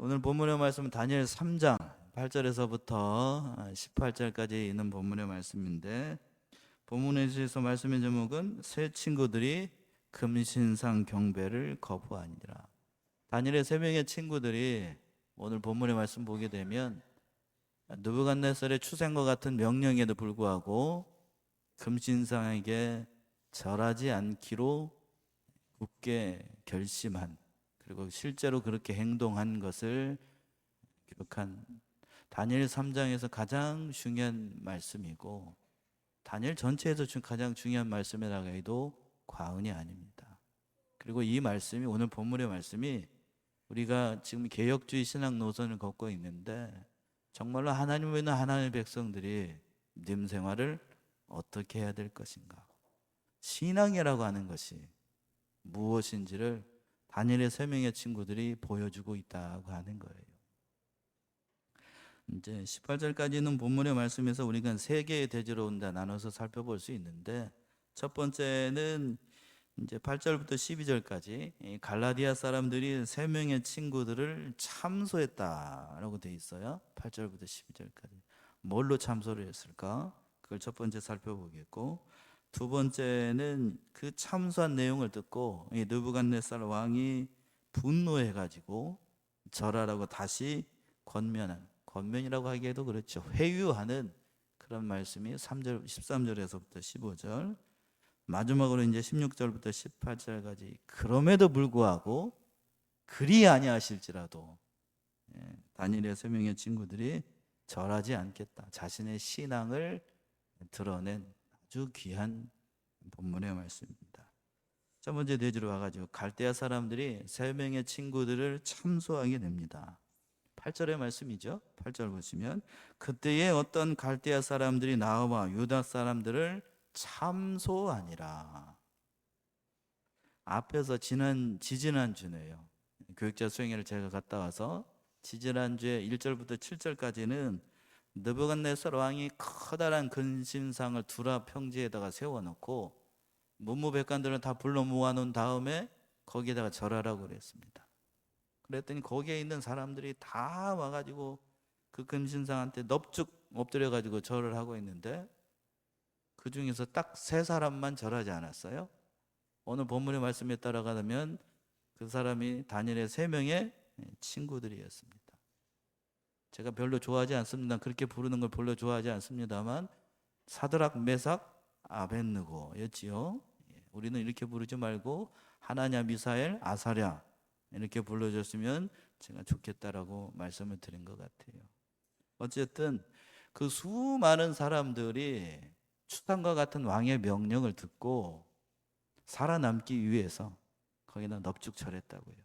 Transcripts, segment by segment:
오늘 본문의 말씀은 다니엘 3장 8절에서부터 18절까지 있는 본문의 말씀인데, 본문에서 말씀의 제목은 새 친구들이 금신상 경배를 거부하니라. 다니엘의 세 명의 친구들이 오늘 본문의 말씀 보게 되면 느부갓네살의 추상과 같은 명령에도 불구하고 금신상에게 절하지 않기로 굳게 결심한, 그리고 실제로 그렇게 행동한 것을 기록한 다니엘 3장에서 가장 중요한 말씀이고, 다니엘 전체에서 가장 중요한 말씀이라고 해도 과언이 아닙니다. 그리고 이 말씀이, 오늘 본문의 말씀이 우리가 지금 개혁주의 신앙 노선을 걷고 있는데, 정말로 하나님을 믿는 하나님의 백성들이 믿음 생활을 어떻게 해야 될 것인가, 신앙이라고 하는 것이 무엇인지를 다니엘의 세 명의 친구들이 보여주고 있다고 하는 거예요. 이제 18절까지는 본문의 말씀에서 우리가 세 개의 대지로 온다 나눠서 살펴볼 수 있는데, 첫 번째는 이제 8절부터 12절까지 갈라디아 사람들이 세 명의 친구들을 참소했다라고 되어 있어요. 8절부터 12절까지 뭘로 참소를 했을까? 그걸 첫 번째 살펴보겠고, 두 번째는 그 참소한 내용을 듣고 느부갓네살 왕이 분노해가지고 절하라고 다시 권면이라고 하기에도 그렇죠, 회유하는 그런 말씀이 3절, 13절에서부터 15절, 마지막으로 이제 16절부터 18절까지 그럼에도 불구하고 그리 아니하실지라도 다니엘의 세 명의 친구들이 절하지 않겠다, 자신의 신앙을 드러낸 아주 귀한 본문의 말씀입니다. 첫 번째 대지로 와가지고 갈대아 사람들이 세 명의 친구들을 참소하게 됩니다. 8절의 말씀이죠. 8절 보시면, 그때에 어떤 갈대아 사람들이 나와 유다 사람들을 참소하니라. 앞에서 지지난주네요. 교육자 수행회를 제가 갔다 와서 지지난주에 1절부터 7절까지는 느부갓네살 왕이 커다란 근신상을 두라 평지에다가 세워놓고 문무백관들을 다 불러 모아놓은 다음에 거기에다가 절하라고 그랬습니다. 그랬더니 거기에 있는 사람들이 다 와가지고 그 근신상한테 넙죽 엎드려가지고 절을 하고 있는데, 그 중에서 딱 세 사람만 절하지 않았어요. 오늘 본문의 말씀에 따라가면 그 사람이 다니엘의 세 명의 친구들이었습니다. 제가 별로 좋아하지 않습니다. 그렇게 부르는 걸 별로 좋아하지 않습니다만 사드락, 메삭, 아벳느고였지요. 우리는 이렇게 부르지 말고 하나냐, 미사엘, 아사랴 이렇게 불러줬으면 제가 좋겠다라고 말씀을 드린 것 같아요. 어쨌든 그 수많은 사람들이 추상과 같은 왕의 명령을 듣고 살아남기 위해서 거기다 넙죽 절했다고요.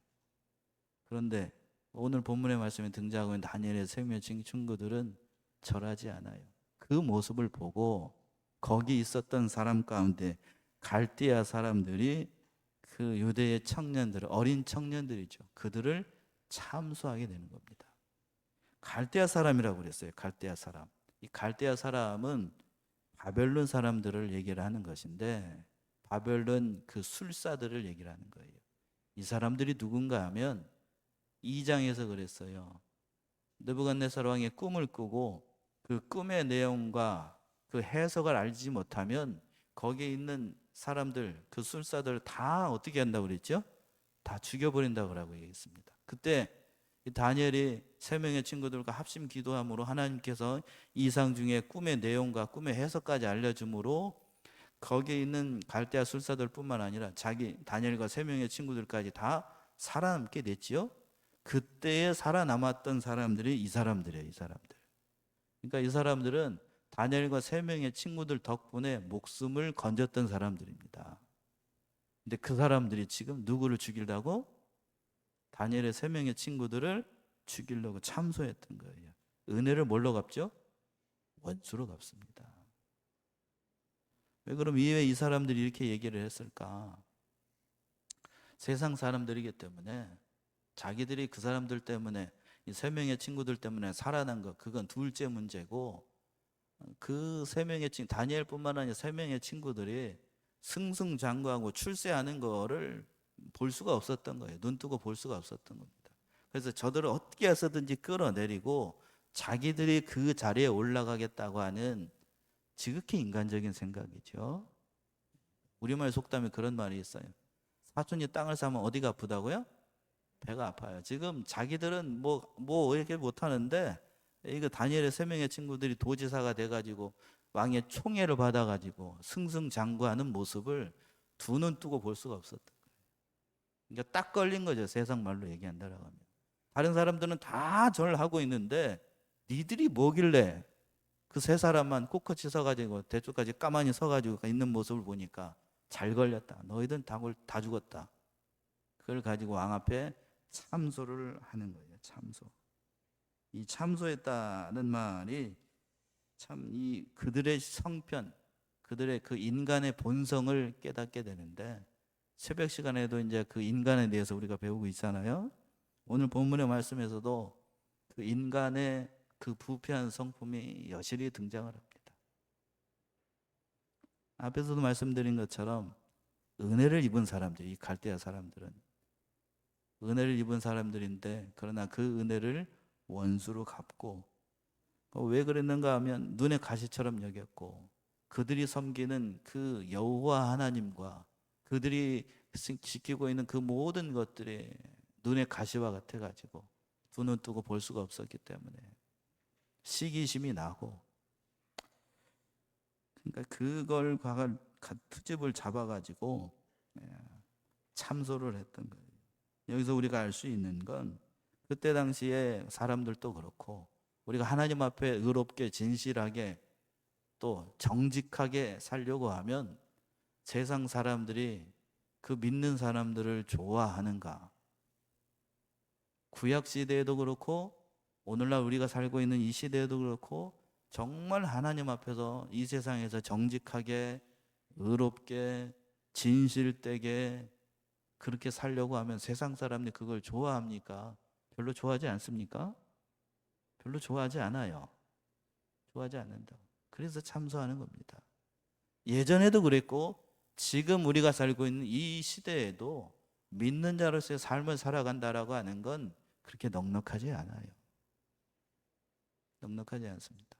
그런데 오늘 본문의 말씀에 등장하고 있는 다니엘의 세 명의 친구들은 절하지 않아요. 그 모습을 보고 거기 있었던 사람 가운데 갈대아 사람들이 그 유대의 청년들, 어린 청년들이죠, 그들을 참소하게 되는 겁니다. 갈대아 사람이라고 그랬어요. 갈대아 사람. 이 갈대아 사람은 바벨론 사람들을 얘기를 하는 것인데, 바벨론 그 술사들을 얘기를 하는 거예요. 이 사람들이 누군가 하면 2장에서 그랬어요. 느부갓네살 왕의 꿈을 꾸고 그 꿈의 내용과 그 해석을 알지 못하면 거기에 있는 사람들, 그 술사들 다 어떻게 한다고 그랬죠? 다 죽여버린다고 얘기했습니다. 그때 다니엘이 세 명의 친구들과 합심 기도함으로 하나님께서 이상 중에 꿈의 내용과 꿈의 해석까지 알려줌으로 거기에 있는 갈대아 술사들 뿐만 아니라 자기 다니엘과 세 명의 친구들까지 다 살아남게 됐지요. 그때에 살아남았던 사람들이 이 사람들이에요. 이 사람들. 그러니까 이 사람들은 다니엘과 세 명의 친구들 덕분에 목숨을 건졌던 사람들입니다. 근데 그 사람들이 지금 누구를 죽이려고? 다니엘의 세 명의 친구들을 죽이려고 참소했던 거예요. 은혜를 뭘로 갚죠? 원수로 갚습니다. 왜 그럼 왜 이 사람들이 이렇게 얘기를 했을까? 세상 사람들이기 때문에, 자기들이 그 사람들 때문에, 이 세 명의 친구들 때문에 살아난 것, 그건 둘째 문제고, 그 세 명의 친구, 다니엘뿐만 아니라 세 명의 친구들이 승승장구하고 출세하는 거를 볼 수가 없었던 거예요. 눈 뜨고 볼 수가 없었던 겁니다. 그래서 저들을 어떻게 해서든지 끌어내리고 자기들이 그 자리에 올라가겠다고 하는 지극히 인간적인 생각이죠. 우리말 속담에 그런 말이 있어요. 사촌이 땅을 사면 어디가 아프다고요? 배가 아파요. 지금 자기들은 뭐 이렇게 못하는데, 이거 다니엘의 세 명의 친구들이 도지사가 돼가지고 왕의 총애를 받아가지고 승승장구하는 모습을 두 눈 뜨고 볼 수가 없었던 거예요. 그러니까 딱 걸린 거죠. 세상 말로 얘기한다라고 하면. 다른 사람들은 다 절 하고 있는데 니들이 뭐길래 그 세 사람만 꿋꿋이 서가지고 대쪽까지 가만히 서가지고 있는 모습을 보니까 잘 걸렸다. 너희들은 다 죽었다. 그걸 가지고 왕 앞에 참소를 하는 거예요. 참소. 이 참소했다는 말이 참 이 그들의 성편, 그들의 그 인간의 본성을 깨닫게 되는데, 새벽 시간에도 이제 그 인간에 대해서 우리가 배우고 있잖아요. 오늘 본문의 말씀에서도 그 인간의 그 부패한 성품이 여실히 등장을 합니다. 앞에서도 말씀드린 것처럼 은혜를 입은 사람들, 이 갈대아 사람들은 은혜를 입은 사람들인데, 그러나 그 은혜를 원수로 갚고, 왜 그랬는가 하면 눈의 가시처럼 여겼고, 그들이 섬기는 그 여호와 하나님과 그들이 지키고 있는 그 모든 것들이 눈의 가시와 같아가지고 두 눈 뜨고 볼 수가 없었기 때문에 시기심이 나고, 그러니까 그걸 트집을 잡아가지고 참소를 했던 거예요. 여기서 우리가 알 수 있는 건, 그때 당시에 사람들도 그렇고 우리가 하나님 앞에 의롭게 진실하게 또 정직하게 살려고 하면 세상 사람들이 그 믿는 사람들을 좋아하는가? 구약 시대에도 그렇고 오늘날 우리가 살고 있는 이 시대에도 그렇고, 정말 하나님 앞에서 이 세상에서 정직하게 의롭게 진실되게 그렇게 살려고 하면 세상 사람들이 그걸 좋아합니까? 별로 좋아하지 않습니까? 별로 좋아하지 않아요. 좋아하지 않는다. 그래서 참소하는 겁니다. 예전에도 그랬고 지금 우리가 살고 있는 이 시대에도 믿는 자로서의 삶을 살아간다라고 하는 건 그렇게 넉넉하지 않아요. 넉넉하지 않습니다.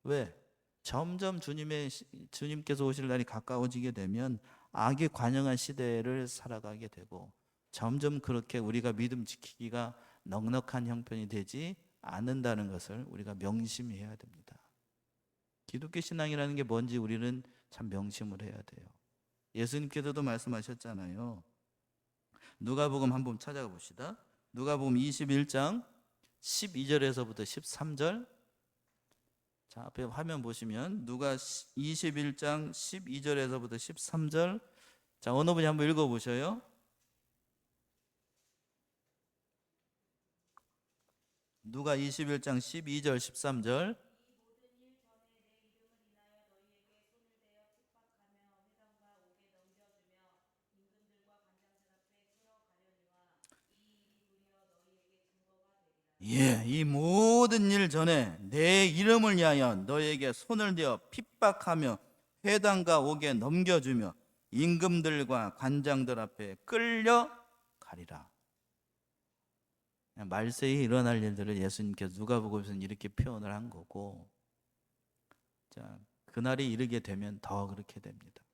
왜? 점점 주님께서 오실 날이 가까워지게 되면 악이 관영한 시대를 살아가게 되고, 점점 그렇게 우리가 믿음 지키기가 넉넉한 형편이 되지 않는다는 것을 우리가 명심해야 됩니다. 기독교 신앙이라는 게 뭔지 우리는 참 명심을 해야 돼요. 예수님께서도 말씀하셨잖아요. 누가복음 한번 찾아가 봅시다. 누가복음 21장 12절에서부터 13절. 자, 앞에 화면 보시면 누가 21장 12절에서부터 13절. 자, 어느 분이 한번 읽어 보셔요. 누가 21장 12절 13절. 예, 이 모든 일 전에 내 이름을 위하여 너에게 손을 대어 핍박하며 회당과 옥에 넘겨주며 임금들과 관장들 앞에 끌려가리라. 말세에 일어날 일들을 예수님께서 누가복음에서는 이렇게 표현을 한 거고, 자, 그날이 이르게 되면 더 그렇게 됩니다.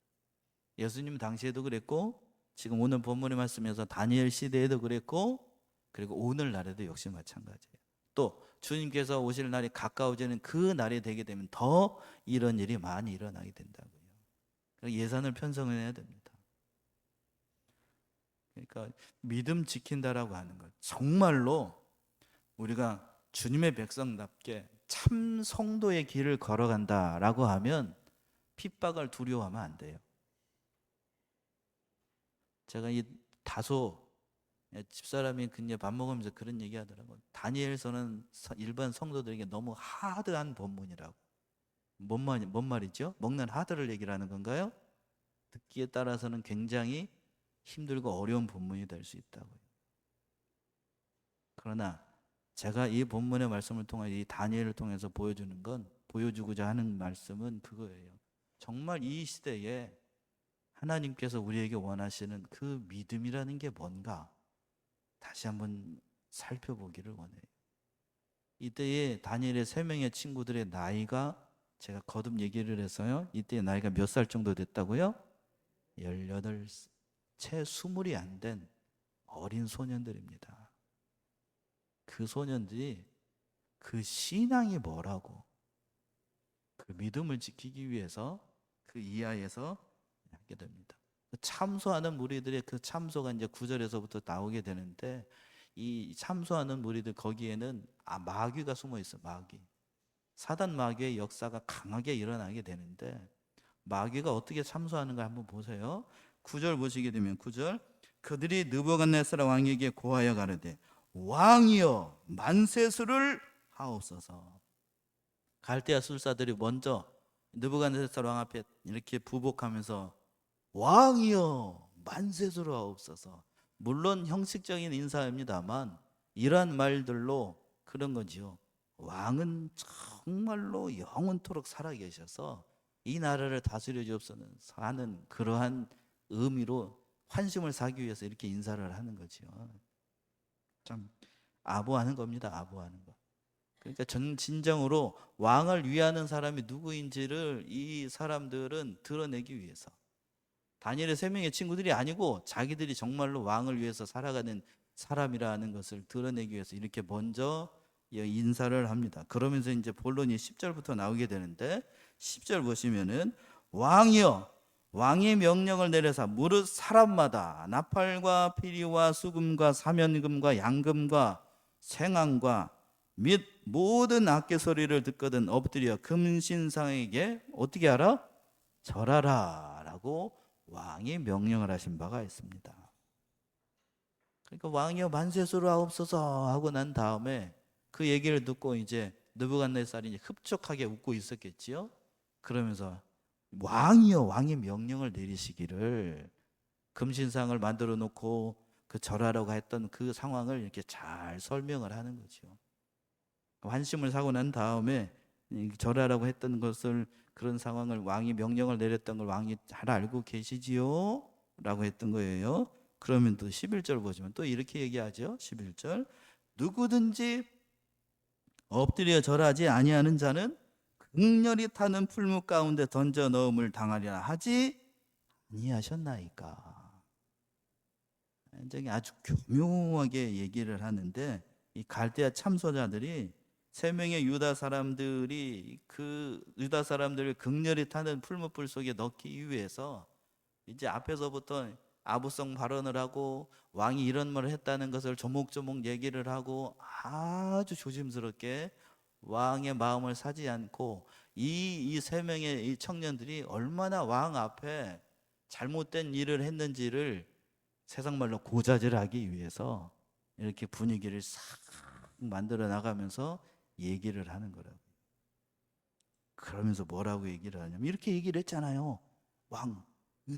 예수님 당시에도 그랬고, 지금 오늘 본문의 말씀에서 다니엘 시대에도 그랬고, 그리고 오늘날에도 역시 마찬가지예요. 또 주님께서 오실 날이 가까워지는 그 날이 되게 되면 더 이런 일이 많이 일어나게 된다고요. 그러니까 예산을 편성해야 됩니다. 그러니까 믿음 지킨다라고 하는 것, 정말로 우리가 주님의 백성답게 참 성도의 길을 걸어간다라고 하면 핍박을 두려워하면 안 돼요. 제가 이 다소 집사람이 그냥 밥 먹으면서 그런 얘기 하더라고요. 다니엘서는 일반 성도들에게 너무 하드한 본문이라고. 뭔 말이죠? 먹는 하드를 얘기를 하는 건가요? 듣기에 따라서는 굉장히 힘들고 어려운 본문이 될 수 있다고요. 그러나 제가 이 본문의 말씀을 통해 이 다니엘을 통해서 보여주고자 하는 말씀은 그거예요. 정말 이 시대에 하나님께서 우리에게 원하시는 그 믿음이라는 게 뭔가 다시 한번 살펴보기를 원해요. 이때에 다니엘의 3명의 친구들의 나이가 제가 거듭 얘기를 해서요. 이때 나이가 몇 살 정도 됐다고요? 18, 채 20이 안 된 어린 소년들입니다. 그 소년들이 그 신앙이 뭐라고, 그 믿음을 지키기 위해서 그 이하에서 하게 됩니다. 참소하는 무리들의 그 참소가 이제 9절에서부터 나오게 되는데, 이 참소하는 무리들 거기에는 마귀가 숨어 있어. 마귀, 사단 마귀의 역사가 강하게 일어나게 되는데, 마귀가 어떻게 참소하는가 한번 보세요. 9절 보시게 되면 9절, 그들이 느부갓네살 왕에게 고하여 가로되 왕이여 만세수를 하옵소서. 갈대아 술사들이 먼저 느부갓네살 왕 앞에 이렇게 부복하면서 왕이여 만세수를 하옵소서. 물론 형식적인 인사입니다만 이러한 말들로 그런 거지요. 왕은 정말로 영원토록 살아계셔서 이 나라를 다스려 주옵소서 하는 그러한 의미로 환심을 사기 위해서 이렇게 인사를 하는 거지요. 참 아부하는 겁니다. 아부하는 거. 그러니까 진정으로 왕을 위하는 사람이 누구인지를 이 사람들은 드러내기 위해서, 다니엘의 3명의 친구들이 아니고 자기들이 정말로 왕을 위해서 살아가는 사람이라는 것을 드러내기 위해서 이렇게 먼저 인사를 합니다. 그러면서 이제 본론이 10절부터 나오게 되는데, 10절 보시면은 왕이여 왕의 명령을 내려서 무릇 사람마다 나팔과 피리와 수금과 사면금과 양금과 생황과 및 모든 악기 소리를 듣거든 엎드려 금신상에게 어떻게 하라? 절하라 라고 왕이 명령을 하신 바가 있습니다. 그러니까 왕이여 만세수를 하옵소서 하고 난 다음에 그 얘기를 듣고 이제 느부갓네살이 흡족하게 웃고 있었겠지요. 그러면서 왕이여 왕의 명령을 내리시기를, 금신상을 만들어 놓고 그 절하라고 했던 그 상황을 이렇게 잘 설명을 하는 거죠. 환심을 사고 난 다음에 절하라고 했던 것을, 그런 상황을, 왕이 명령을 내렸던 걸 왕이 잘 알고 계시지요? 라고 했던 거예요. 그러면 또 11절 보시면 또 이렇게 얘기하죠. 11절, 누구든지 엎드려 절하지 아니하는 자는 극렬히 타는 풀무 가운데 던져 넣음을 당하리라 하지 아니하셨나이까. 굉장히 아주 교묘하게 얘기를 하는데, 이 갈대아 참소자들이 3명의 유다 사람들이 그 유다 사람들을 극렬히 타는 풀무불 속에 넣기 위해서 이제 앞에서부터 아부성 발언을 하고 왕이 이런 말을 했다는 것을 조목조목 얘기를 하고 아주 조심스럽게 왕의 마음을 사지 않고, 이 3명의 이 청년들이 얼마나 왕 앞에 잘못된 일을 했는지를 세상 말로 고자질하기 위해서 이렇게 분위기를 싹 만들어 나가면서 얘기를 하는 거라고. 그러면서 뭐라고 얘기를 하냐면 이렇게 얘기를 했잖아요. 왕,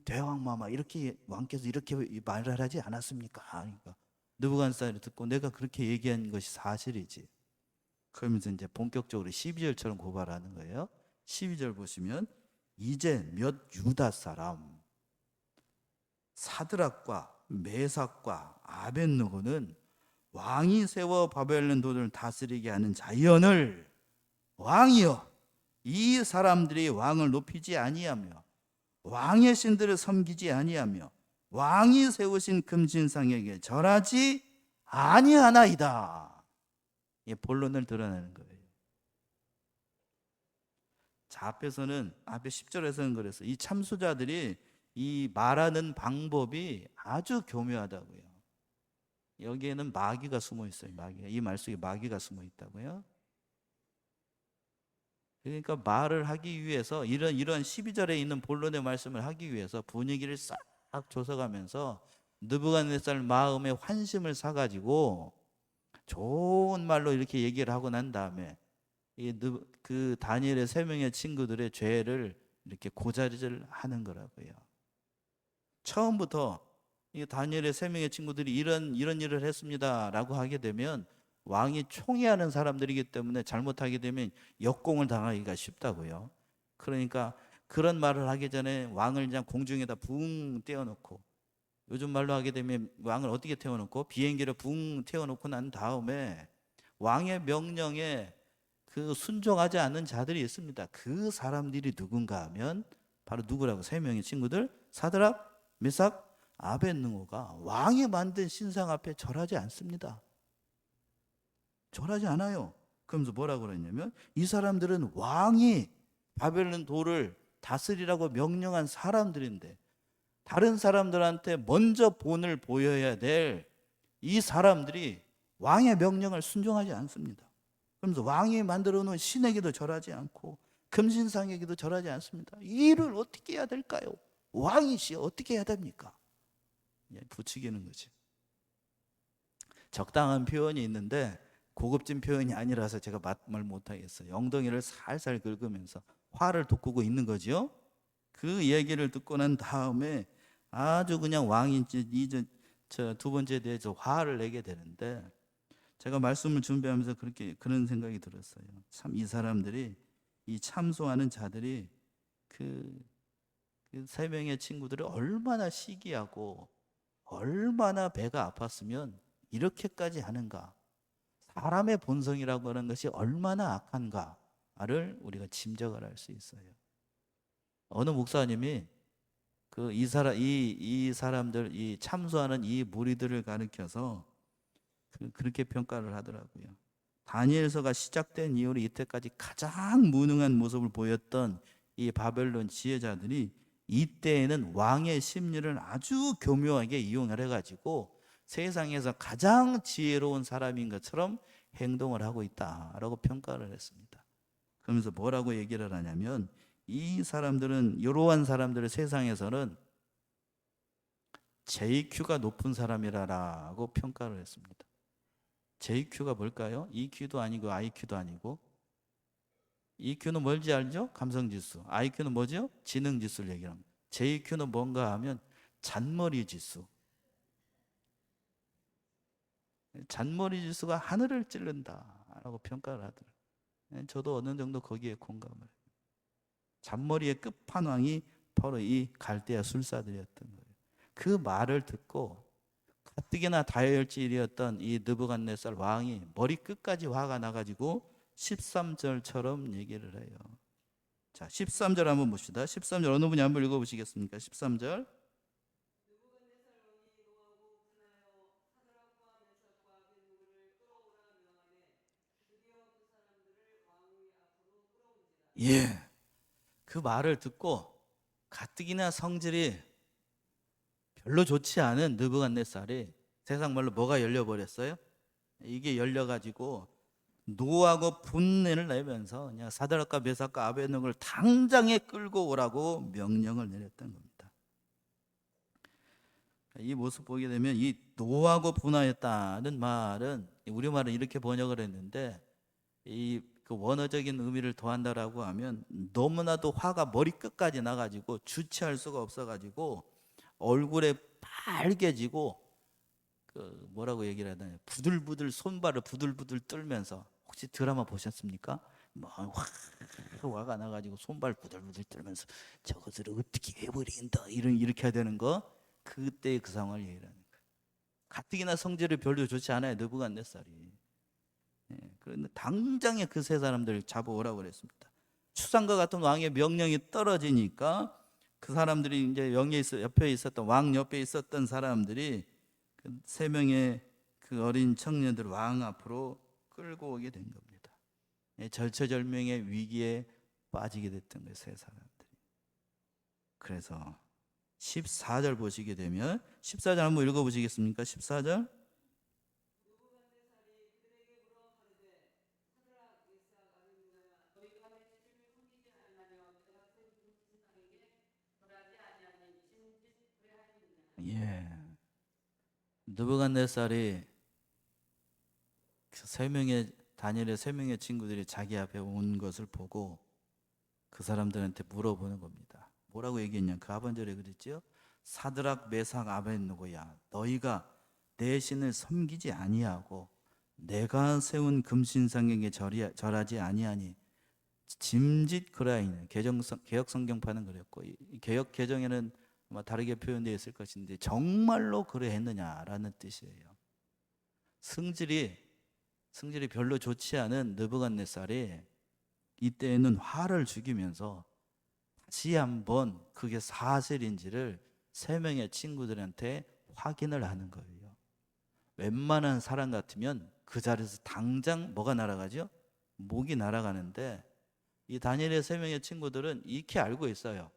대왕마마, 이렇게 왕께서 이렇게 말을 하지 않았습니까? 그러니까 느부갓네살이 듣고 내가 그렇게 얘기한 것이 사실이지. 그러면서 이제 본격적으로 12절처럼 고발하는 거예요. 12절 보시면 이제 몇 유다 사람 사드락과 메삭과 아벳느고는 왕이 세워 바벨론 도를 다스리게 하는 자연을 왕이여 이 사람들이 왕을 높이지 아니하며 왕의 신들을 섬기지 아니하며 왕이 세우신 금신상에게 절하지 아니하나이다. 이 본론을 드러내는 거예요. 자, 앞에 10절에서는 그래서 이 참수자들이 이 말하는 방법이 아주 교묘하다고요. 여기에는 마귀가 숨어 있어요. 마귀가, 이 말 속에 마귀가 숨어 있다고요. 그러니까 말을 하기 위해서 이런 12절에 있는 본론의 말씀을 하기 위해서 분위기를 싹 조성하면서 느부갓네살 마음에 환심을 사가지고 좋은 말로 이렇게 얘기를 하고 난 다음에 그 다니엘의 3명의 친구들의 죄를 이렇게 고자질을 하는 거라고요. 처음부터 이 다니엘의 3명의 친구들이 이런 일을 했습니다라고 하게 되면 왕이 총애하는 사람들이기 때문에 잘못하게 되면 역공을 당하기가 쉽다고요. 그러니까 그런 말을 하기 전에 왕을 그냥 공중에다 붕 떼어놓고 요즘 말로 하게 되면 왕을 어떻게 태워놓고 비행기를 붕 태워놓고 난 다음에 왕의 명령에 그 순종하지 않는 자들이 있습니다. 그 사람들이 누군가 하면 바로 누구라고? 세 명의 친구들 사드락, 메삭, 아벳느고가 왕이 만든 신상 앞에 절하지 않습니다. 절하지 않아요. 그러면서 뭐라고 그랬냐면 이 사람들은 왕이 바벨론 도를 다스리라고 명령한 사람들인데 다른 사람들한테 먼저 본을 보여야 될 이 사람들이 왕의 명령을 순종하지 않습니다. 그러면서 왕이 만들어 놓은 신에게도 절하지 않고 금신상에게도 절하지 않습니다. 이 일을 어떻게 해야 될까요? 왕이시 어떻게 해야 됩니까? 부추기는 거죠. 적당한 표현이 있는데 고급진 표현이 아니라서 제가 말 못하겠어요. 엉덩이를 살살 긁으면서 화를 돋구고 있는 거죠. 그 얘기를 듣고 난 다음에 아주 그냥 왕이 이제 두 번째에 대해서 화를 내게 되는데 제가 말씀을 준비하면서 그런 생각이 들었어요. 참 이 사람들이 이 참소하는 자들이 그 세 명의 친구들이 얼마나 시기하고 얼마나 배가 아팠으면 이렇게까지 하는가. 사람의 본성이라고 하는 것이 얼마나 악한가를 우리가 짐작을 할 수 있어요. 어느 목사님이 이 사람들, 이 참소하는 이 무리들을 가리켜서 그렇게 평가를 하더라고요. 다니엘서가 시작된 이후로 이때까지 가장 무능한 모습을 보였던 이 바벨론 지혜자들이 이때에는 왕의 심리를 아주 교묘하게 이용을 해가지고 세상에서 가장 지혜로운 사람인 것처럼 행동을 하고 있다라고 평가를 했습니다. 그러면서 뭐라고 얘기를 하냐면 이 사람들은 이러한 사람들의 세상에서는 JQ가 높은 사람이라고 평가를 했습니다. JQ가 뭘까요? EQ도 아니고 IQ도 아니고 EQ는 뭔지 알죠? 감성지수. IQ는 뭐죠? 지능지수를 얘기합니다. JQ는 뭔가 하면 잔머리 지수. 잔머리 지수가 하늘을 찌른다라고 평가를 하더라고요. 저도 어느 정도 거기에 공감을 해요. 잔머리의 끝판왕이 바로 이 갈대아 술사들이었던 거예요. 그 말을 듣고 가뜩이나 다혈질이었던 이 느부갓네살 왕이 머리 끝까지 화가 나가지고 13절처럼 얘기를 해요. 자, 13절 한번 봅시다. 13절 어느 분이 한번 읽어보시겠습니까? 13절. 예, 그 말을 듣고 가뜩이나 성질이 별로 좋지 않은 느부갓네살이 세상 말로 뭐가 열려버렸어요? 이게 열려가지고 노하고 분내를 내면서 그냥 사드락과 메삭과 아벳느고를 당장에 끌고 오라고 명령을 내렸던 겁니다. 이 모습 보게 되면 이 노하고 분하였다는 말은 우리말은 이렇게 번역을 했는데 그 원어적인 의미를 더한다라고 하면 너무나도 화가 머리 끝까지 나가지고 주체할 수가 없어가지고 얼굴에 빨개지고 그 뭐라고 얘기를 하나요? 부들부들 손발을 부들부들 떨면서 혹시 드라마 보셨습니까? 뭐 화가 나가지고 손발 부들부들 떨면서 저것을 어떻게 해버린다 이렇게 해야 되는 거 그때 그 상황을 얘기하는 거예요. 가뜩이나 성질이 별로 좋지 않아요. 느부갓네살이. 그런데 당장에 그 세 사람들을 잡아오라고 그랬습니다. 추상과 같은 왕의 명령이 떨어지니까 그 사람들이 이제 옆에 있었던 왕 옆에 있었던 사람들이 그 세 명의 그 어린 청년들 왕 앞으로 끌고 오게 된 겁니다. 절체절명의 위기에 빠지게 됐던 거예요, 세 사람들이. 그래서 14절 보시게 되면 14절 한번 읽어보시겠습니까? 14절. 예. 느부갓네살이 그 다니엘의 세 명의 친구들이 자기 앞에 온 것을 보고 그 사람들한테 물어보는 겁니다. 뭐라고 얘기했냐? 그 하반절에 그랬죠? 사드락, 메삭, 아벳느고야, 너희가 내 신을 섬기지 아니하고 내가 세운 금신상에게 절하지 아니하니 짐짓 그라이네. 개혁 성경판은 그랬고 개혁 개정에는 아마 다르게 표현되어 있을 것인데 정말로 그러했느냐라는 뜻이에요. 승질이 별로 좋지 않은 느부갓네살이 이때에는 화를 죽이면서 다시 한번 그게 사실인지를 세 명의 친구들한테 확인을 하는 거예요. 웬만한 사람 같으면 그 자리에서 당장 뭐가 날아가죠? 목이 날아가는데 이 다니엘의 세 명의 친구들은 익히 알고 있어요.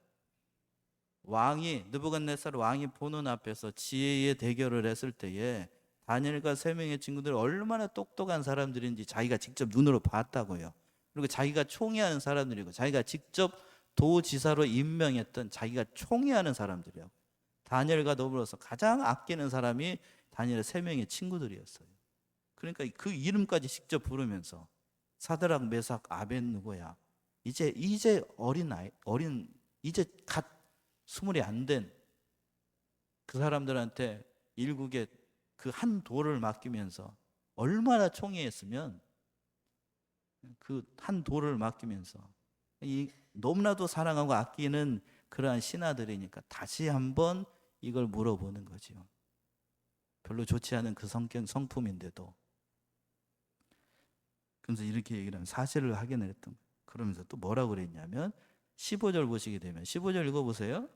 느부갓네살 왕이 보는 앞에서 지혜의 대결을 했을 때에 다니엘과 세 명의 친구들이 얼마나 똑똑한 사람들인지 자기가 직접 눈으로 봤다고요. 그리고 자기가 총애하는 사람들이고 자기가 직접 도지사로 임명했던 자기가 총애하는 사람들이요. 다니엘과 더불어서 가장 아끼는 사람이 다니엘의 세 명의 친구들이었어요. 그러니까 그 이름까지 직접 부르면서 사드락, 메삭, 아벳느고야, 이제 이제 갓 스물이 안 된 그 사람들한테 일국의 그 한 돌을 맡기면서 얼마나 총애했으면 그 한 돌을 맡기면서 너무나도 사랑하고 아끼는 그러한 신하들이니까 다시 한번 이걸 물어보는 거죠. 별로 좋지 않은 그 성품인데도. 그래서 이렇게 얘기를 하면 사실을 확인을 했던 거예요. 그러면서 또 뭐라고 그랬냐면 15절 보시게 되면 15절 읽어보세요.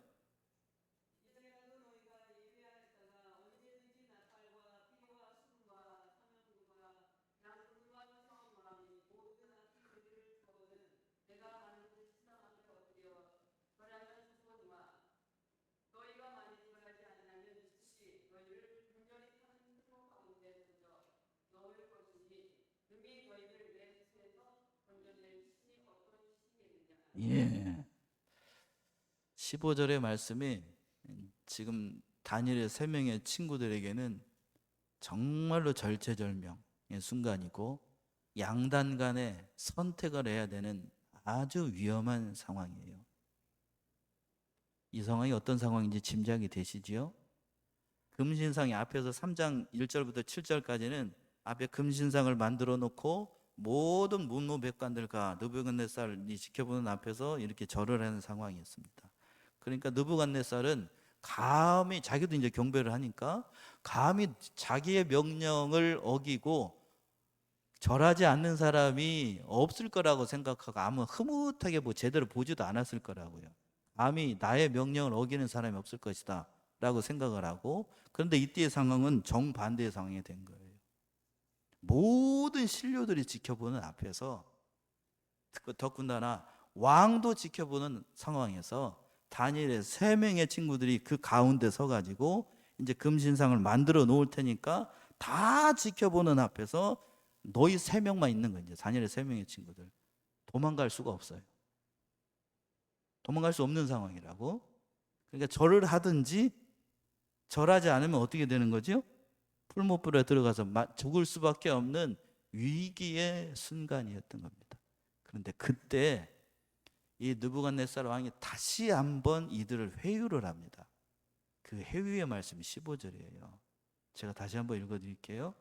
예. 15절의 말씀이 지금 다니엘의 세 명의 친구들에게는 정말로 절체절명의 순간이고 양단 간에 선택을 해야 되는 아주 위험한 상황이에요. 이 상황이 어떤 상황인지 짐작이 되시지요? 금신상이 앞에서 3장 1절부터 7절까지는 앞에 금신상을 만들어 놓고 모든 문무백관들과 느부갓네살이 지켜보는 앞에서 이렇게 절을 하는 상황이었습니다. 그러니까 느부갓네살은 감히 자기도 이제 경배를 하니까 감히 자기의 명령을 어기고 절하지 않는 사람이 없을 거라고 생각하고 아무 흐뭇하게 제대로 보지도 않았을 거라고요. 감히 나의 명령을 어기는 사람이 없을 것이다 라고 생각을 하고, 그런데 이때의 상황은 정반대의 상황이 된 거예요. 모든 신료들이 지켜보는 앞에서, 더군다나 왕도 지켜보는 상황에서 다니엘의 세 명의 친구들이 그 가운데 서가지고 이제 금신상을 만들어 놓을 테니까 다 지켜보는 앞에서 너희 세 명만 있는 거예요. 다니엘의 세 명의 친구들 도망갈 수가 없어요. 도망갈 수 없는 상황이라고. 그러니까 절을 하든지 절하지 않으면 어떻게 되는 거죠? 풀무불에 들어가서 죽을 수밖에 없는 위기의 순간이었던 겁니다. 그런데 그때 이 느부갓네살 왕이 다시 한번 이들을 회유를 합니다. 그 회유의 말씀이 15절이에요. 제가 다시 한번 읽어드릴게요.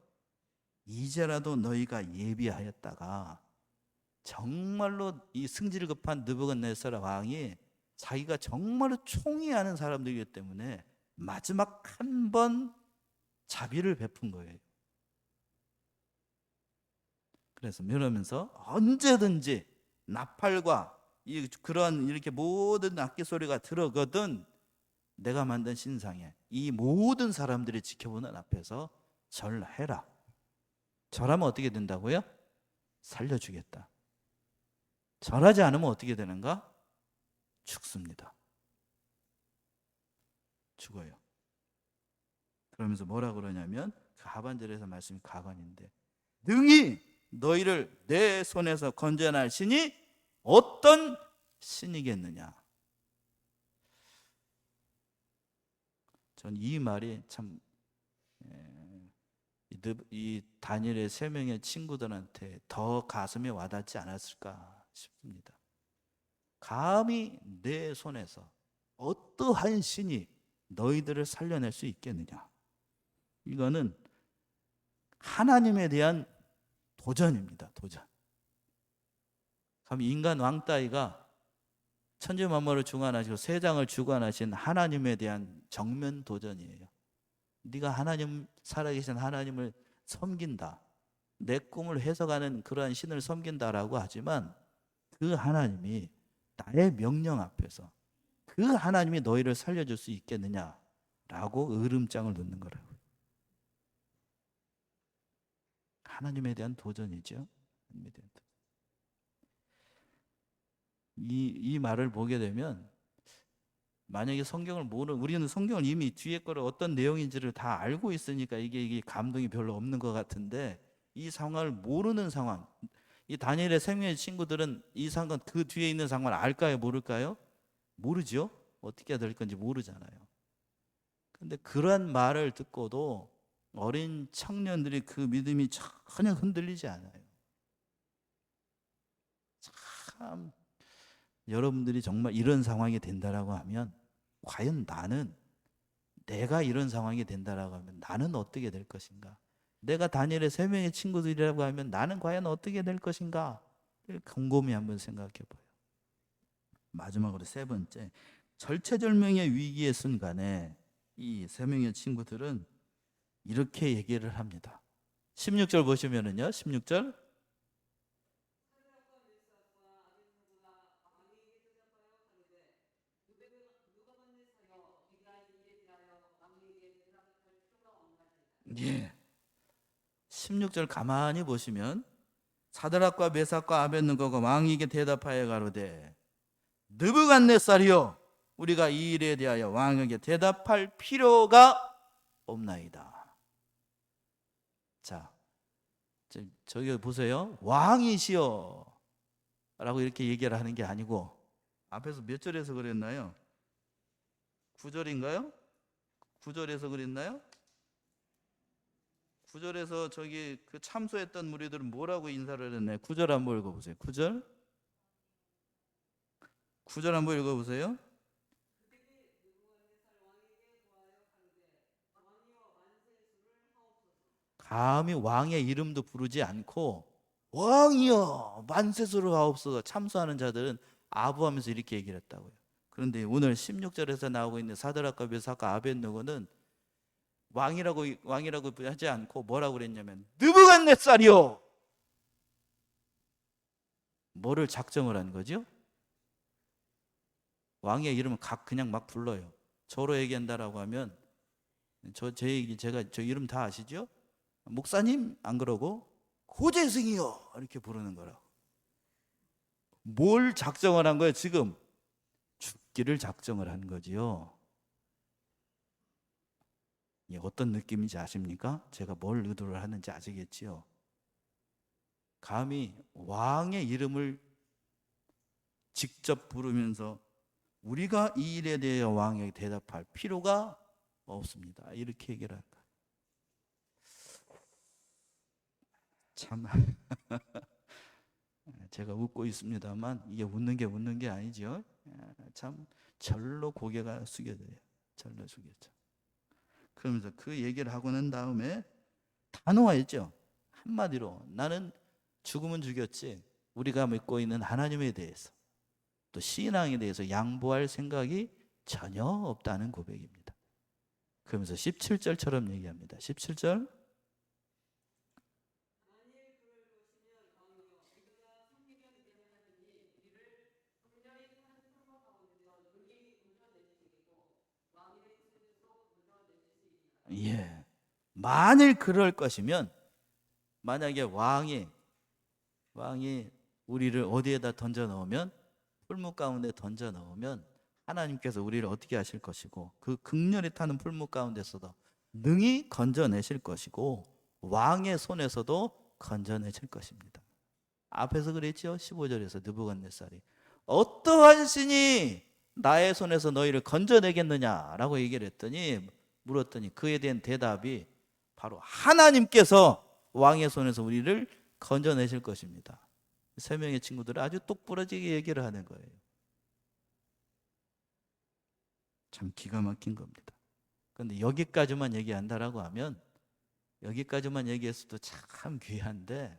이제라도 너희가 예비하였다가, 정말로 이 승질 급한 느부갓네살 왕이 자기가 정말로 총애하는 사람들이기 때문에 마지막 한 번 자비를 베푼 거예요. 그래서 그러면서 언제든지 나팔과 그런 이렇게 모든 악기 소리가 들어거든 내가 만든 신상에 이 모든 사람들이 지켜보는 앞에서 절해라. 절하면 어떻게 된다고요? 살려주겠다. 절하지 않으면 어떻게 되는가? 죽습니다. 죽어요. 그러면서 뭐라 그러냐면 그 하반절에서 말씀이 가관인데, 능히 너희를 내 손에서 건져낼 신이 어떤 신이겠느냐. 전 이 말이 참 이 다니엘의 세 명의 친구들한테 더 가슴에 와닿지 않았을까 싶습니다. 감히 내 손에서 어떠한 신이 너희들을 살려낼 수 있겠느냐. 이거는 하나님에 대한 도전입니다. 도전. 감히 인간 왕따위가 천지 만물을 주관하시고 세상을 주관하신 하나님에 대한 정면 도전이에요. 네가 하나님, 살아계신 하나님을 섬긴다, 내 꿈을 해석하는 그러한 신을 섬긴다라고 하지만 그 하나님이 나의 명령 앞에서 그 하나님이 너희를 살려줄 수 있겠느냐라고 으름장을 놓는 거라고요. 하나님에 대한 도전이죠. 하나님에 대한 도전. 이 말을 보게 되면 만약에 성경을 우리는 성경을 이미 뒤에 거를 어떤 내용인지를 다 알고 있으니까 이게 감동이 별로 없는 것 같은데, 이 상황을 모르는 상황, 이 다니엘의 생명의 친구들은 이 상황, 그 뒤에 있는 상황을 알까요? 모를까요? 모르죠. 어떻게 해야 될 건지 모르잖아요. 근데 그러한 말을 듣고도 어린 청년들이 그 믿음이 전혀 흔들리지 않아요. 참, 여러분들이 정말 이런 상황이 된다라고 하면 과연 내가 이런 상황이 된다라고 하면 나는 어떻게 될 것인가? 내가 다니엘의 3명의 친구들이라고 하면 나는 과연 어떻게 될 것인가? 곰곰이 한번 생각해 봐요. 마지막으로 3번째, 절체절명의 위기의 순간에 이 3명의 친구들은 이렇게 얘기를 합니다. 16절 보시면은요, 16절. 예. 16절 가만히 보시면 사드락과 메삭과 아벳느고가 왕에게 대답하여 가로되 느부갓네살이여, 우리가 이 일에 대하여 왕에게 대답할 필요가 없나이다. 자, 저기 보세요. 왕이시여 라고 이렇게 얘기를 하는 게 아니고, 앞에서 몇 절에서 그랬나요? 9절인가요? 9절에서 그랬나요? 9절에서 저기 그 참소했던 무리들은 뭐라고 인사를 했나요? 9절 한번 읽어보세요. 9절 한번 읽어보세요. 감히 왕의 이름도 부르지 않고 왕이여 만세수를 하옵소서, 참소하는 자들은 아부하면서 이렇게 얘기를 했다고요. 그런데 오늘 16절에서 나오고 있는 사드락과 메삭과 아벳느고는 왕이라고 하지 않고 뭐라고 그랬냐면 느부갓네살이요. 뭐를 작정을 한 거죠? 왕의 이름을 그냥 막 불러요. 저로 얘기한다라고 하면 제가 저 이름 다 아시죠? 목사님 안 그러고 고재승이요 이렇게 부르는 거라고. 뭘 작정을 한 거예요? 지금 죽기를 작정을 한 거지요. 어떤 느낌인지 아십니까? 제가 뭘 의도를 하는지 아시겠지요? 감히 왕의 이름을 직접 부르면서 우리가 이 일에 대해 왕에게 대답할 필요가 없습니다, 이렇게 얘기를 한 거예요. 참 제가 웃고 있습니다만 이게 웃는 게 아니죠. 참 절로 고개가 숙여져요. 절로 숙여져. 그러면서 그 얘기를 하고 난 다음에 단호했죠. 한마디로 나는 죽으면 죽였지 우리가 믿고 있는 하나님에 대해서 또 신앙에 대해서 양보할 생각이 전혀 없다는 고백입니다. 그러면서 17절처럼 얘기합니다. 17절. 예. 만일 그럴 것이면, 만약에 왕이 우리를 어디에다 던져 넣으면, 풀무 가운데 던져 넣으면 하나님께서 우리를 어떻게 하실 것이고 그 극렬히 타는 풀무 가운데서도 능히 건져내실 것이고 왕의 손에서도 건져내실 것입니다. 앞에서 그랬죠. 15절에서 느부갓네살이 어떠한 신이 나의 손에서 너희를 건져내겠느냐라고 얘기를 했더니, 물었더니 그에 대한 대답이 바로 하나님께서 왕의 손에서 우리를 건져내실 것입니다. 3명의 친구들은 아주 똑부러지게 얘기를 하는 거예요. 참 기가 막힌 겁니다. 그런데 여기까지만 얘기한다라고 하면, 여기까지만 얘기했어도 참 귀한데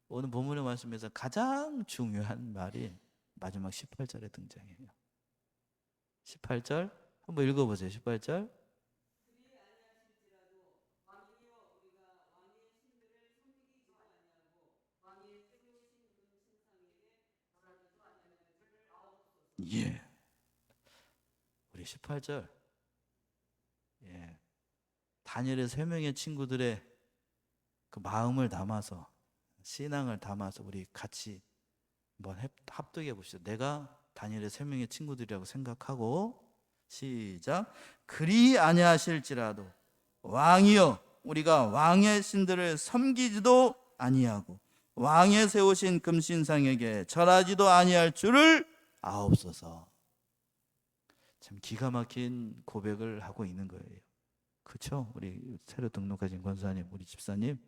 오늘 본문의 말씀에서 가장 중요한 말이 마지막 18절에 등장해요. 18절 한번 읽어보세요. 18절. 예. 우리 18절. 예. 다니엘의 세 명의 친구들의 그 마음을 담아서, 신앙을 담아서 우리 같이 한번 합독해 봅시다. 내가 다니엘의 세 명의 친구들이라고 생각하고, 시작. 그리 아니하실지라도 왕이여 우리가 왕의 신들을 섬기지도 아니하고 왕의 세우신 금신상에게 절하지도 아니할 줄을 아옵소서. 참 기가 막힌 고백을 하고 있는 거예요. 그렇죠? 우리 새로 등록하신 권사님, 우리 집사님,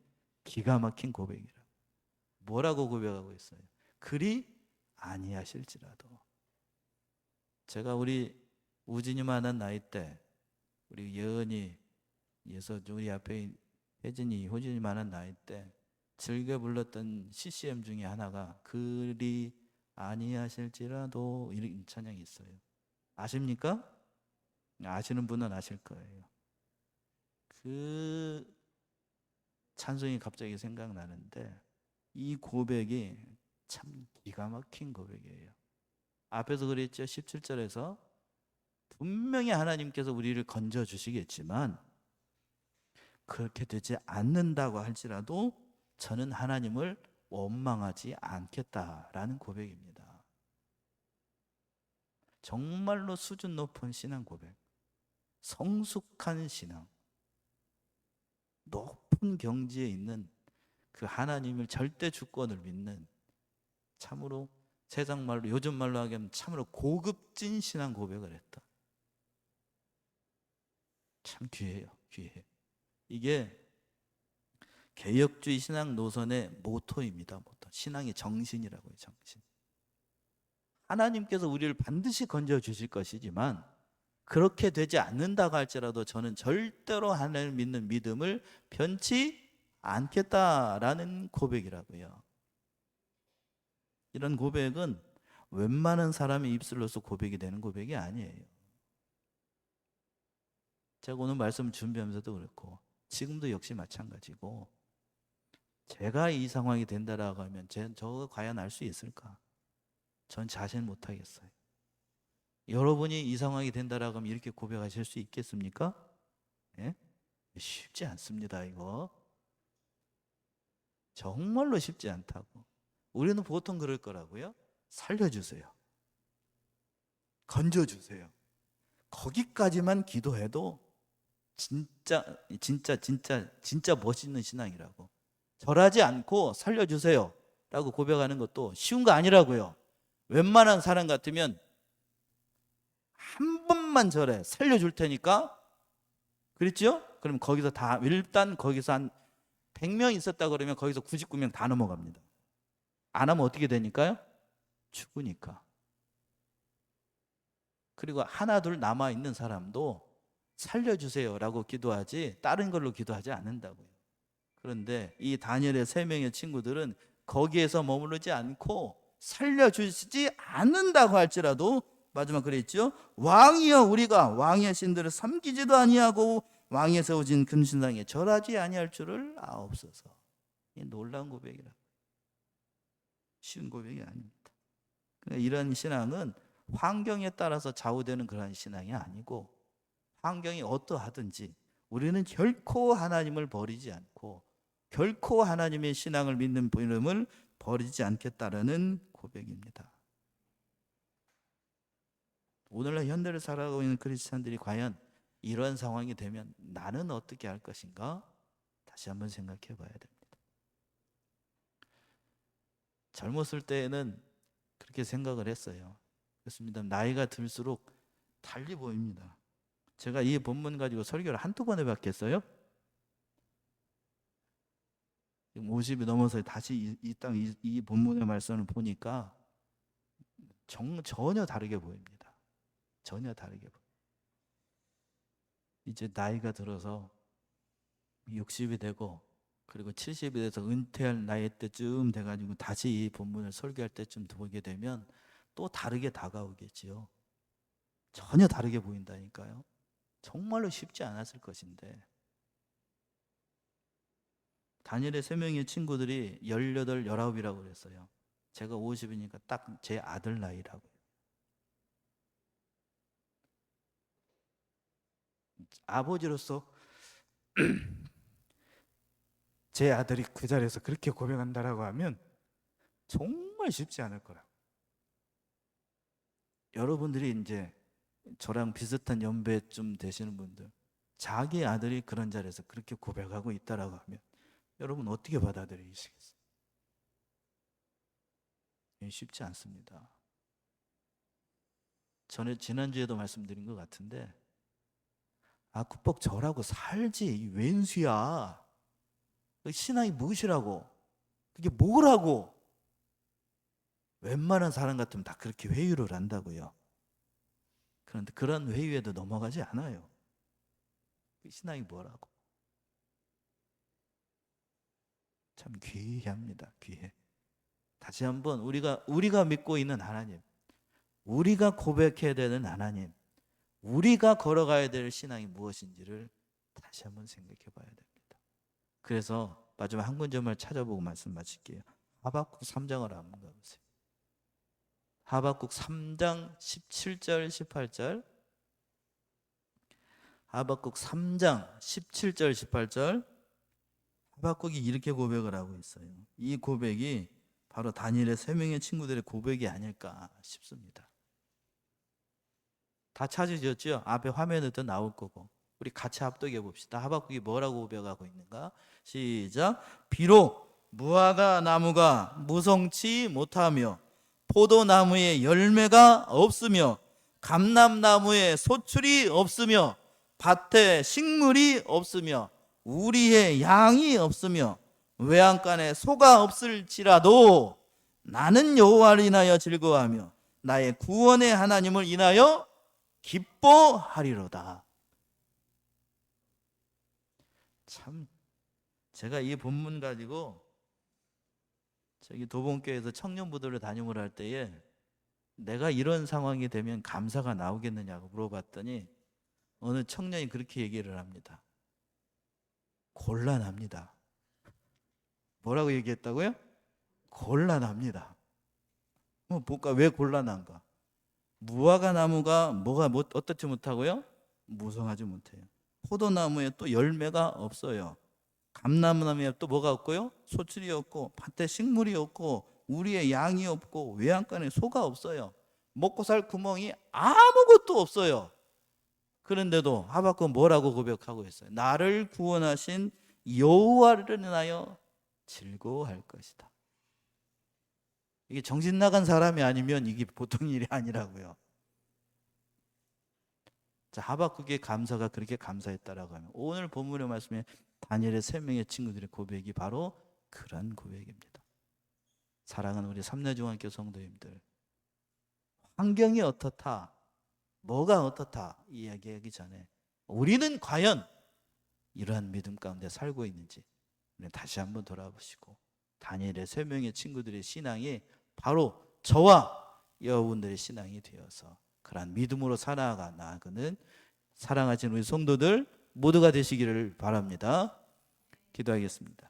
기가 막힌 고백이라. 뭐라고 고백하고 있어요? 그리 아니하실지라도. 제가 우리 우진이 만난 나이 때, 우리 예은이, 우리 앞에 혜진이, 호진이 만난 나이 때 즐겨 불렀던 CCM 중에 하나가 그리 아니하실지라도 이런 찬양이 있어요. 아십니까? 아시는 분은 아실 거예요. 그 찬송이 갑자기 생각나는데, 이 고백이 참 기가 막힌 고백이에요. 앞에서 그랬죠. 17절에서 분명히 하나님께서 우리를 건져 주시겠지만 그렇게 되지 않는다고 할지라도 저는 하나님을 원망하지 않겠다라는 고백입니다. 정말로 수준 높은 신앙 고백, 성숙한 신앙, 높은 경지에 있는 그 하나님을 절대 주권을 믿는, 참으로 세상 말로, 요즘 말로 하면 참으로 고급진 신앙 고백을 했다. 참 귀해요. 귀해요. 이게 개혁주의 신앙 노선의 모토입니다. 모토. 신앙의 정신이라고요. 정신. 하나님께서 우리를 반드시 건져 주실 것이지만 그렇게 되지 않는다고 할지라도 저는 절대로 하나님을 믿는 믿음을 변치 않겠다라는 고백이라고요. 이런 고백은 웬만한 사람의 입술로서 고백이 되는 고백이 아니에요. 제가 오늘 말씀 준비하면서도 그렇고 지금도 역시 마찬가지고, 제가 이 상황이 된다라고 하면 저가 과연 알 수 있을까? 전 자신 못하겠어요. 여러분이 이 상황이 된다라고 하면 이렇게 고백하실 수 있겠습니까? 예? 쉽지 않습니다. 이거 정말로 쉽지 않다고. 우리는 보통 그럴 거라고요. 살려주세요. 건져주세요. 거기까지만 기도해도 진짜 멋있는 신앙이라고. 절하지 않고 살려주세요 라고 고백하는 것도 쉬운 거 아니라고요. 웬만한 사람 같으면 한 번만 절해, 살려줄 테니까. 그랬죠? 그럼 거기서 다, 일단 거기서 한 100명 있었다 그러면 거기서 99명 다 넘어갑니다. 안 하면 어떻게 되니까요? 죽으니까. 그리고 하나 둘 남아있는 사람도 살려주세요라고 기도하지 다른 걸로 기도하지 않는다고요. 그런데 이 다니엘의 세 명의 친구들은 거기에서 머무르지 않고 살려주시지 않는다고 할지라도 마지막 그랬죠. 왕이여 우리가 왕의 신들을 섬기지도 아니하고 왕의 세우진 금신상에 절하지 아니할 줄을 아옵소서. 이 놀라운 고백이라. 쉬운 고백이 아닙니다. 이런 신앙은 환경에 따라서 좌우되는 그런 신앙이 아니고, 환경이 어떠하든지 우리는 결코 하나님을 버리지 않고 결코 하나님의 신앙을 믿는 믿음을 버리지 않겠다라는 고백입니다. 오늘날 현대를 살아가고 있는 크리스찬들이 과연 이런 상황이 되면 나는 어떻게 할 것인가? 다시 한번 생각해 봐야 됩니다. 젊었을 때에는 그렇게 생각을 했어요. 그렇습니다. 나이가 들수록 달리 보입니다. 제가 이 본문 가지고 설교를 한두 번 해봤겠어요? 50이 넘어서 다시 이 본문의 말씀을 보니까 전혀 다르게 보입니다. 전혀 다르게 보입니다. 이제 나이가 들어서 60이 되고 그리고 70이 돼서 은퇴할 나이 때쯤 돼가지고 다시 이 본문을 설교할 때쯤 보게 되면 또 다르게 다가오겠지요. 전혀 다르게 보인다니까요. 정말로 쉽지 않았을 것인데. 다니엘의 3명의 친구들이 18, 19이라고 그랬어요. 제가 50이니까 딱 제 아들 나이라고요. 아버지로서 제 아들이 그 자리에서 그렇게 고백한다라고 하면 정말 쉽지 않을 거라고. 여러분들이 이제 저랑 비슷한 연배쯤 되시는 분들, 자기 아들이 그런 자리에서 그렇게 고백하고 있다라고 하면 여러분 어떻게 받아들이시겠어요? 쉽지 않습니다. 전에 지난주에도 말씀드린 것 같은데, 꼭 저라고 살지, 이 웬수야. 신앙이 무엇이라고? 그게 뭐라고? 웬만한 사람 같으면 다 그렇게 회유를 한다고요. 그런데 그런 회유에도 넘어가지 않아요. 신앙이 뭐라고? 참 귀합니다. 귀해. 다시 한번 우리가 믿고 있는 하나님, 우리가 고백해야 되는 하나님, 우리가 걸어가야 될 신앙이 무엇인지를 다시 한번 생각해 봐야 됩니다. 그래서 마지막 한 군절만 찾아보고 말씀 마칠게요. 하박국 3장을 한번 가보세요. 하박국 3장 17절 18절. 하박국 3장 17절 18절. 하박국이 이렇게 고백을 하고 있어요. 이 고백이 바로 다니엘의 3명의 친구들의 고백이 아닐까 싶습니다. 다 찾으셨죠? 앞에 화면에 더 나올 거고. 우리 같이 합독해 봅시다. 하박국이 뭐라고 고백하고 있는가? 시작. 비록 무화과 나무가 무성치 못하며 포도나무에 열매가 없으며 감람나무에 소출이 없으며 밭에 식물이 없으며 우리의 양이 없으며 외양간에 소가 없을지라도 나는 여호와를 인하여 즐거워하며 나의 구원의 하나님을 인하여 기뻐하리로다. 참, 제가 이 본문 가지고 저기 도봉교에서 청년부들을 담임을 할 때에 내가 이런 상황이 되면 감사가 나오겠느냐고 물어봤더니 어느 청년이 그렇게 얘기를 합니다. 곤란합니다. 뭐라고 얘기했다고요? 곤란합니다. 볼까? 왜 곤란한가? 무화과 나무가 어떻지 못하고요? 무성하지 못해요. 포도나무에 또 열매가 없어요. 감람나무에 또 뭐가 없고요? 소출이 없고 밭에 식물이 없고 우리의 양이 없고 외양간에 소가 없어요. 먹고 살 구멍이 아무것도 없어요. 그런데도 하박국 뭐라고 고백하고 있어요? 나를 구원하신 여호와를 인하여 즐거워할 것이다. 이게 정신 나간 사람이 아니면 이게 보통 일이 아니라고요. 자, 하박국의 감사가 그렇게 감사했다라고 하면 오늘 본문의 말씀에 다니엘의 3명의 친구들의 고백이 바로 그런 고백입니다. 사랑하는 우리 삼내중앙교 성도님들, 환경이 어떻다, 뭐가 어떻다 이야기하기 전에 우리는 과연 이러한 믿음 가운데 살고 있는지 다시 한번 돌아보시고 다니엘의 3명의 친구들의 신앙이 바로 저와 여러분들의 신앙이 되어서 그러한 믿음으로 살아가는 사랑하시는 우리 성도들 모두가 되시기를 바랍니다. 기도하겠습니다.